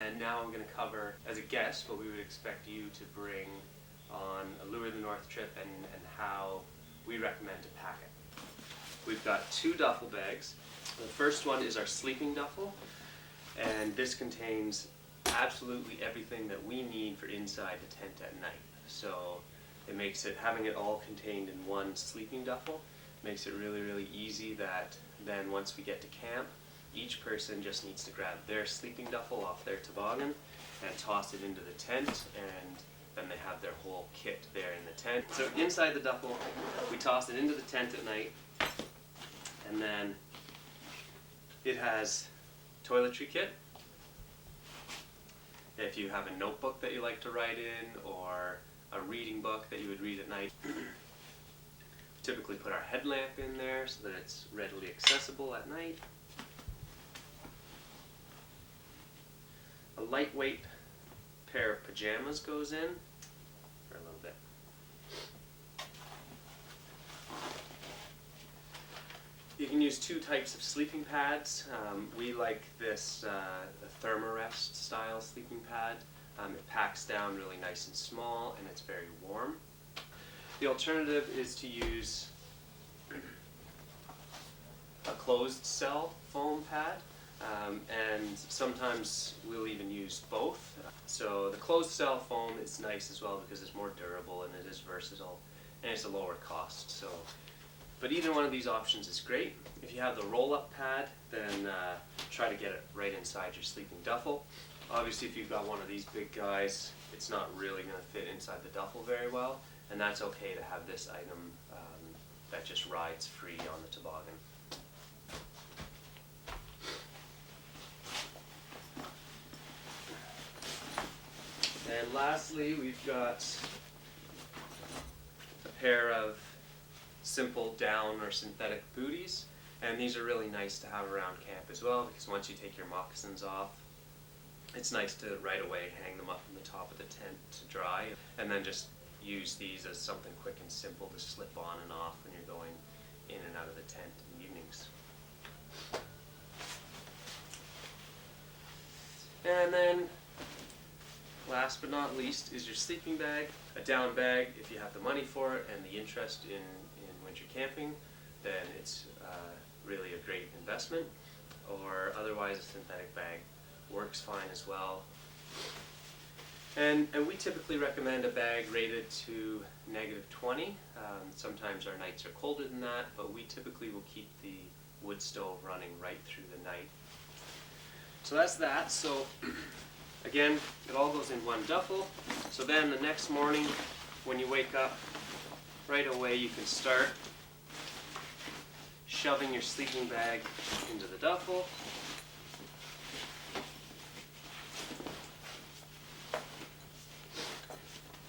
And now I'm going to cover, as a guest, what we would expect you to bring on a Lure of the North trip and how we recommend to pack it. We've got 2 duffel bags. The first one is our sleeping duffel, and this contains absolutely everything that we need for inside the tent at night. So it makes it, having it all contained in one sleeping duffel, makes it really, really easy that then once we get to camp, each person just needs to grab their sleeping duffel off their toboggan and toss it into the tent, and then they have their whole kit there in the tent. So inside the duffel, we toss it into the tent at night, and then it has toiletry kit. If you have a notebook that you like to write in, or a reading book that you would read at night, typically put our headlamp in there so that it's readily accessible at night. A lightweight pair of pajamas goes in for a little bit. You can use 2 types of sleeping pads. We like this Thermarest style sleeping pad. It packs down really nice and small, and it's very warm. The alternative is to use a closed cell foam pad, and sometimes we'll even use both. So the closed cell foam is nice as well because it's more durable and it is versatile, and it's a lower cost. But either one of these options is great. If you have the roll-up pad, then try to get it right inside your sleeping duffel. Obviously, if you've got one of these big guys, it's not really going to fit inside the duffel very well, and that's okay to have this item that just rides free on the toboggan. And lastly, we've got a pair of simple down or synthetic booties, and these are really nice to have around camp as well, because once you take your moccasins off, it's nice to right away hang them up in the top of the tent to dry, and then just use these as something quick and simple to slip on and off when you're going in and out of the tent in the evenings. And then last but not least is your sleeping bag. A down bag, if you have the money for it and the interest in winter camping, then it's really a great investment. Or otherwise, a synthetic bag works fine as well. And we typically recommend a bag rated to -20. Sometimes our nights are colder than that, but we typically will keep the wood stove running right through the night. So that's that. So again, it all goes in one duffel. So then the next morning when you wake up, right away you can start shoving your sleeping bag into the duffel.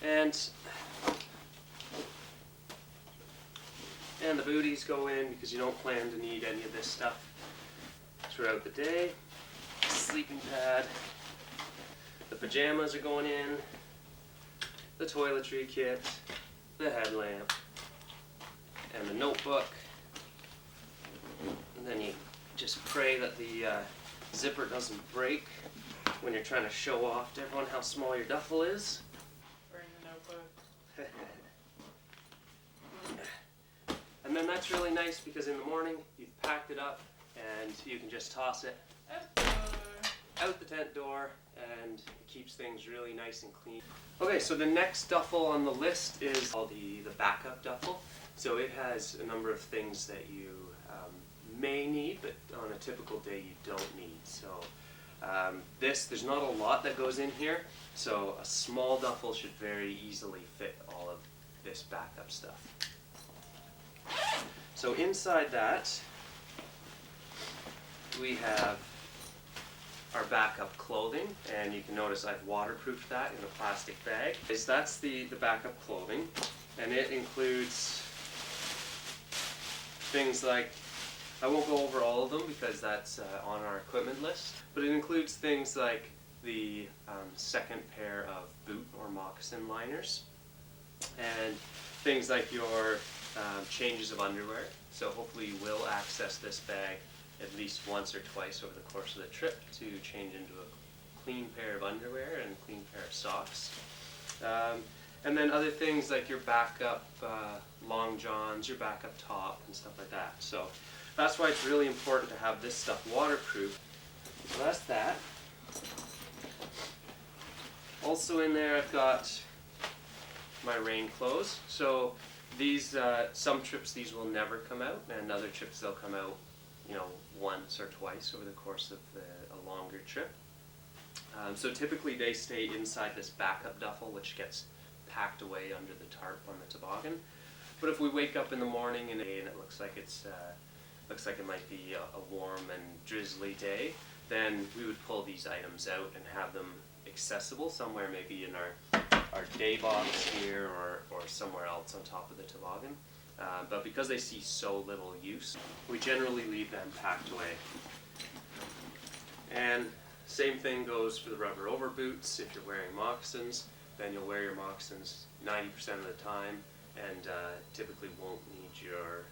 And the booties go in because you don't plan to need any of this stuff throughout the day. Sleeping pad. The pajamas are going in. The toiletry kit. The headlamp. And the notebook. And then you just pray that the zipper doesn't break when you're trying to show off to everyone how small your duffel is. Bring the notebook. And then that's really nice because in the morning you've packed it up and you can just toss it out the tent door, and it keeps things really nice and clean. Okay, so the next duffel on the list is called the backup duffel. So it has a number of things that you may need, but on a typical day you don't need. So there's not a lot that goes in here, so a small duffel should very easily fit all of this backup stuff. So inside that, we have our backup clothing, and you can notice I've waterproofed that in a plastic bag. That's the backup clothing, and it includes things like, I won't go over all of them because that's on our equipment list, but it includes things like the second pair of boot or moccasin liners, and things like your changes of underwear. So hopefully you will access this bag at least once or twice over the course of the trip to change into a clean pair of underwear and a clean pair of socks. And then other things like your backup long johns, your backup top, and stuff like that. So that's why it's really important to have this stuff waterproof. So that's that. Also in there I've got my rain clothes. So these, some trips these will never come out, and other trips they'll come out, you know, once or twice over the course of a longer trip. So typically they stay inside this backup duffel, which gets packed away under the tarp on the toboggan. But if we wake up in the morning and it looks like it might be a warm and drizzly day, then we would pull these items out and have them accessible somewhere, maybe in our day box here or somewhere else on top of the toboggan. But because they see so little use, we generally leave them packed away. And same thing goes for the rubber over boots. If you're wearing moccasins, then you'll wear your moccasins 90% of the time, and typically won't need your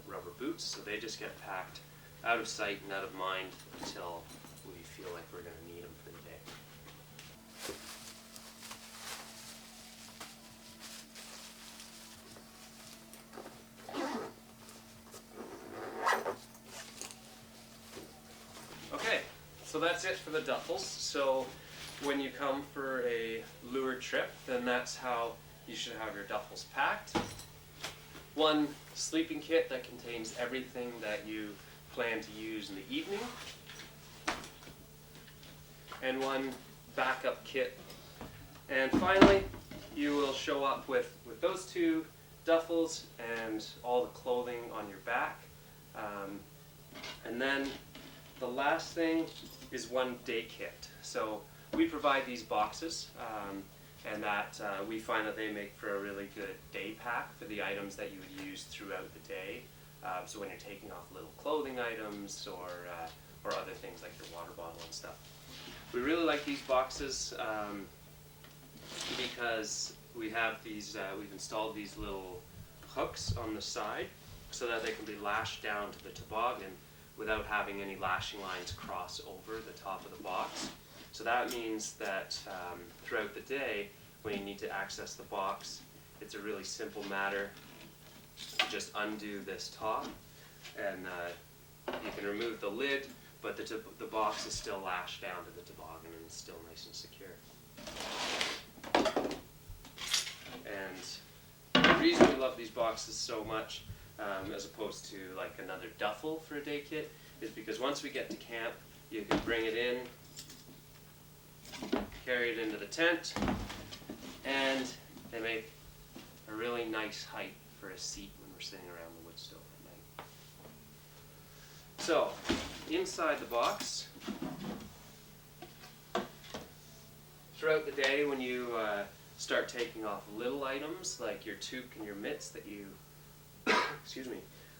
rubber boots, so they just get packed out of sight and out of mind until we feel like we're going to need them for the day. Okay, so that's it for the duffels. So when you come for a lure trip, then that's how you should have your duffels packed. One sleeping kit that contains everything that you plan to use in the evening, and one backup kit. And finally, you will show up with those two duffels and all the clothing on your back. And then the last thing is one day kit. So we provide these boxes, and that we find that they make for a really good day pack for the items that you would use throughout the day. So when you're taking off little clothing items or other things like your water bottle and stuff. We really like these boxes because we have these, we've installed these little hooks on the side so that they can be lashed down to the toboggan without having any lashing lines cross over the top of the box. So that means that throughout the day, when you need to access the box, it's a really simple matter. You just undo this top, and you can remove the lid, but the box is still lashed down to the toboggan and it's still nice and secure. And the reason we love these boxes so much, as opposed to like another duffel for a day kit, is because once we get to camp, you can bring it in, carry it into the tent, and they make a really nice height for a seat when we're sitting around the wood stove at night. So, inside the box, throughout the day when you start taking off little items like your toque and your mitts that you excuse me,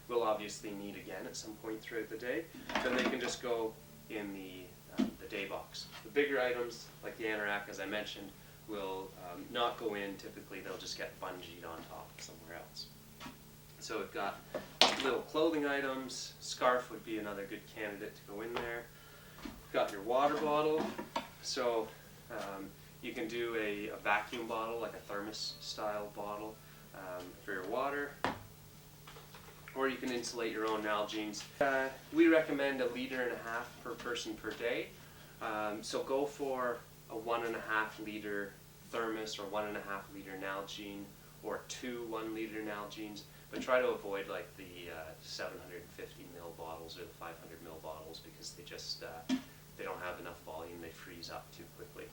will obviously need again at some point throughout the day, then they can just go in the day box. The bigger items, like the anorak, as I mentioned, will not go in. Typically they'll just get bungeed on top somewhere else. So we've got little clothing items. Scarf would be another good candidate to go in there. We've got your water bottle. So you can do a vacuum bottle, like a thermos style bottle for your water, or you can insulate your own Nalgene's. We recommend 1.5 liters per person per day. So go for a 1.5 liter thermos or 1.5 liter Nalgene, or 2 1-liter Nalgenes, but try to avoid like the 750 ml bottles or the 500 ml bottles, because they just they don't have enough volume. They freeze up too quickly.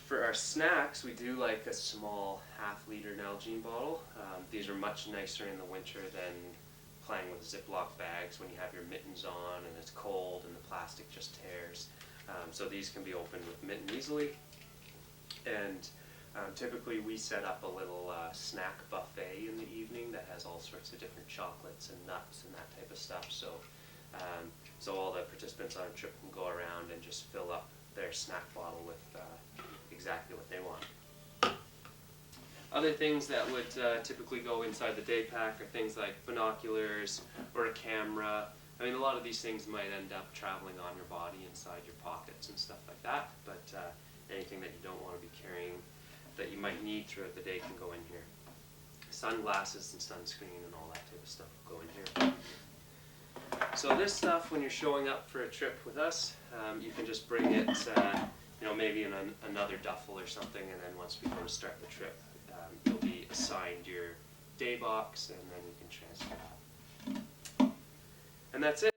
For our snacks, we do like a small 1/2 liter Nalgene bottle. These are much nicer in the winter than playing with Ziploc bags when you have your mittens on and it's cold and the plastic just tears. So these can be opened with mitten easily. And typically we set up a little snack buffet in the evening that has all sorts of different chocolates and nuts and that type of stuff. So, so all the participants on a trip can go around and just fill up their snack bottle with exactly what they want. Other things that would typically go inside the day pack are things like binoculars or a camera, I mean, a lot of these things might end up traveling on your body, inside your pockets and stuff like that, but anything that you don't want to be carrying that you might need throughout the day can go in here. Sunglasses and sunscreen and all that type of stuff will go in here. So this stuff, when you're showing up for a trip with us, you can just bring it, maybe in another duffel or something, and then once we go to start the trip, you'll be assigned your day box, and then you can transfer that. And that's it.